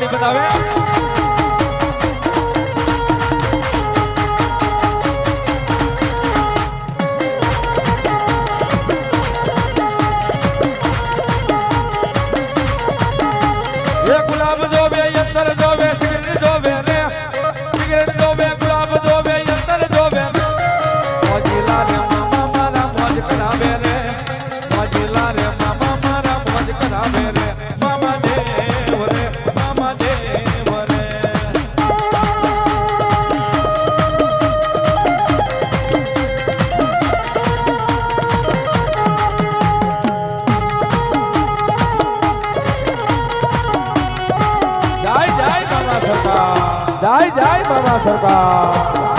તાળી બતાવે એ ગુલાબ જોવે યંતર જોવે સિગરેટ જોવે રે સિગરેટ જોવે ગુલાબ જોવે યંતર જોવે મોજીલા રે મામા મારા મોજ કરાવે રે મોજીલા રે મામા મારા મોજ કરાવે રે મામા દેવ રે મામા દેવ રે જય જય બાબા સરકાર જય જય બાબા સરકાર